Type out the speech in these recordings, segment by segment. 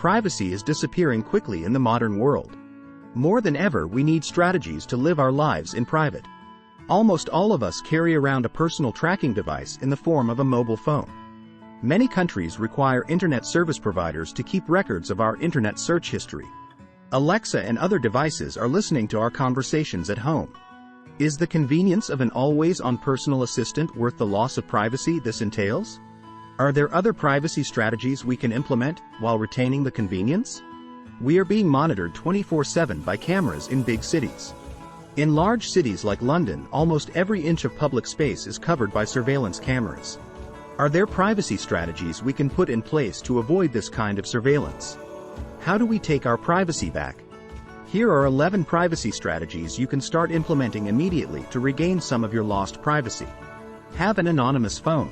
privacy is disappearing quickly in the modern world. More than ever, we need strategies to live our lives in private. Almost all of us carry around a personal tracking device in the form of a mobile phone. Many countries require internet service providers to keep records of our internet search history. Alexa and other devices are listening to our conversations at home. Is the convenience of an always-on personal assistant worth the loss of privacy this entails? Are there other privacy strategies we can implement while retaining the convenience? We are being monitored 24/7 by cameras in big cities. In large cities like London, almost every inch of public space is covered by surveillance cameras. Are there privacy strategies we can put in place to avoid this kind of surveillance? How do we take our privacy back? Here are 11 privacy strategies you can start implementing immediately to regain some of your lost privacy. Have an anonymous phone.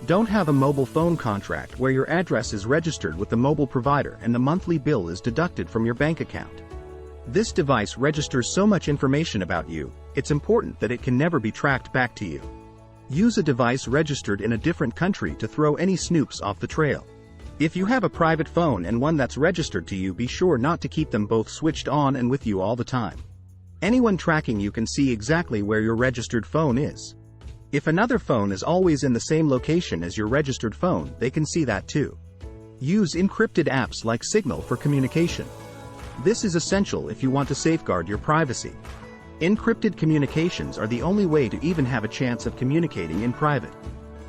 Don't have a mobile phone contract where your address is registered with the mobile provider and the monthly bill is deducted from your bank account. This device registers so much information about you, it's important that it can never be tracked back to you. Use a device registered in a different country to throw any snoops off the trail. If you have a private phone and one that's registered to you, be sure not to keep them both switched on and with you all the time. Anyone tracking you can see exactly where your registered phone is. If another phone is always in the same location as your registered phone, they can see that too. Use encrypted apps like Signal for communication. This is essential if you want to safeguard your privacy. Encrypted communications are the only way to even have a chance of communicating in private.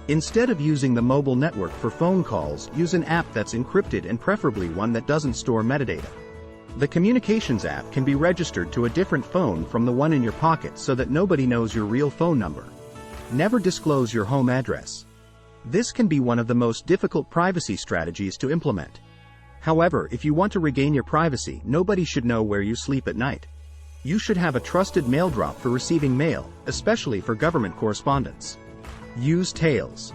Instead of using the mobile network for phone calls, use an app that's encrypted and preferably one that doesn't store metadata. The communications app can be registered to a different phone from the one in your pocket so that nobody knows your real phone number. Never disclose your home address. This can be one of the most difficult privacy strategies to implement. However, if you want to regain your privacy, nobody should know where you sleep at night. You should have a trusted mail drop for receiving mail, especially for government correspondence. Use tails.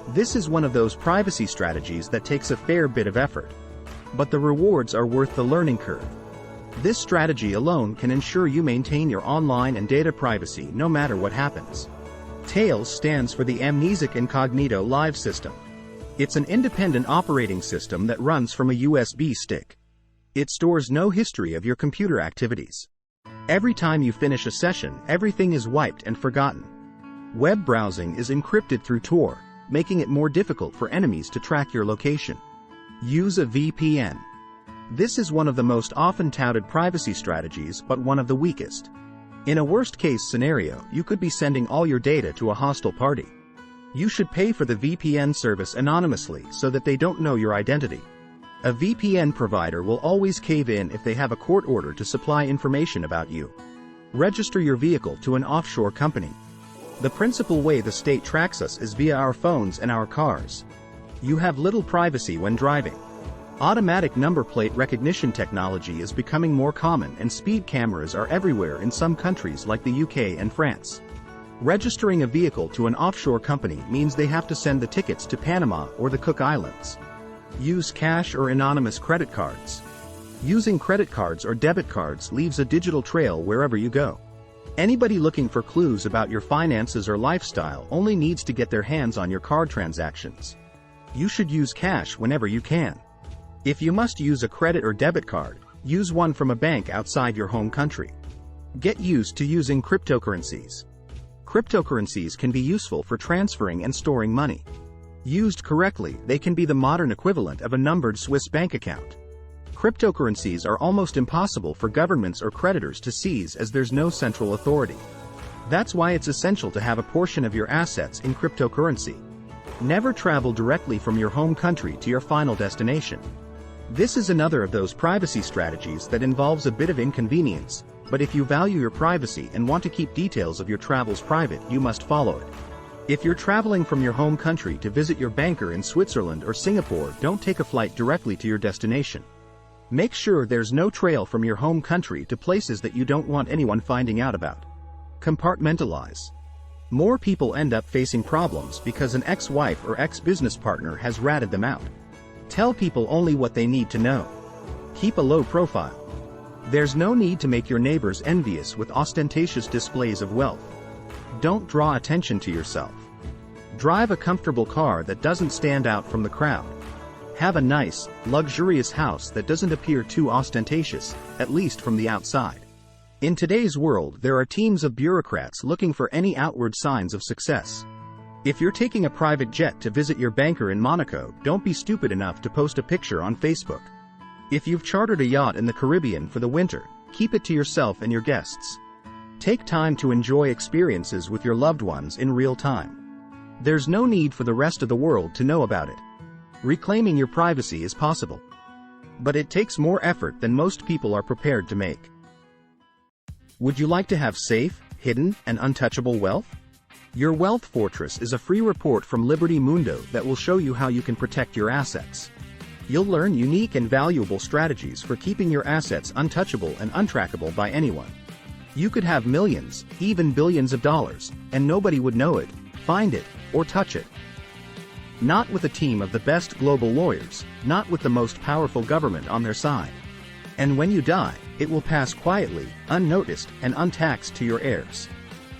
This is one of those privacy strategies that takes a fair bit of effort. But the rewards are worth the learning curve. This strategy alone can ensure you maintain your online and data privacy no matter what happens. Tails stands for the Amnesic Incognito Live System. It's an independent operating system that runs from a USB stick. It stores no history of your computer activities. Every time you finish a session, everything is wiped and forgotten. Web browsing is encrypted through Tor, making it more difficult for enemies to track your location. Use a VPN. This is one of the most often touted privacy strategies, but one of the weakest. In a worst-case scenario, you could be sending all your data to a hostile party. You should pay for the VPN service anonymously so that they don't know your identity. A VPN provider will always cave in if they have a court order to supply information about you. Register your vehicle to an offshore company. The principal way the state tracks us is via our phones and our cars. You have little privacy when driving. Automatic number plate recognition technology is becoming more common and speed cameras are everywhere in some countries like the UK and France. Registering a vehicle to an offshore company means they have to send the tickets to Panama or the Cook Islands. Use cash or anonymous credit cards. Using credit cards or debit cards leaves a digital trail wherever you go. Anybody looking for clues about your finances or lifestyle only needs to get their hands on your card transactions. You should use cash whenever you can. If you must use a credit or debit card, use one from a bank outside your home country. Get used to using cryptocurrencies. Cryptocurrencies can be useful for transferring and storing money. Used correctly, they can be the modern equivalent of a numbered Swiss bank account. Cryptocurrencies are almost impossible for governments or creditors to seize as there's no central authority. That's why it's essential to have a portion of your assets in cryptocurrency. Never travel directly from your home country to your final destination. This is another of those privacy strategies that involves a bit of inconvenience, but if you value your privacy and want to keep details of your travels private, you must follow it. If you're traveling from your home country to visit your banker in Switzerland or Singapore, don't take a flight directly to your destination. Make sure there's no trail from your home country to places that you don't want anyone finding out about. Compartmentalize. More people end up facing problems because an ex-wife or ex-business partner has ratted them out. Tell people only what they need to know. Keep a low profile. There's no need to make your neighbors envious with ostentatious displays of wealth. Don't draw attention to yourself. Drive a comfortable car that doesn't stand out from the crowd. Have a nice, luxurious house that doesn't appear too ostentatious, at least from the outside. In today's world, there are teams of bureaucrats looking for any outward signs of success. If you're taking a private jet to visit your banker in Monaco, don't be stupid enough to post a picture on Facebook. If you've chartered a yacht in the Caribbean for the winter, keep it to yourself and your guests. Take time to enjoy experiences with your loved ones in real time. There's no need for the rest of the world to know about it. Reclaiming your privacy is possible. But it takes more effort than most people are prepared to make. Would you like to have safe, hidden, and untouchable wealth? Your Wealth Fortress is a free report from Liberty Mundo that will show you how you can protect your assets. You'll learn unique and valuable strategies for keeping your assets untouchable and untrackable by anyone. You could have millions, even billions of dollars, and nobody would know it, find it, or touch it. Not with a team of the best global lawyers, not with the most powerful government on their side. And when you die, it will pass quietly, unnoticed, and untaxed to your heirs.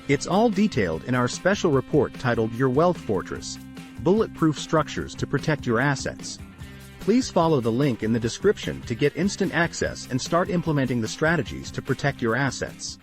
It's all detailed in our special report titled Your Wealth Fortress: Bulletproof Structures to Protect Your Assets. Please follow the link in the description to get instant access and start implementing the strategies to protect your assets.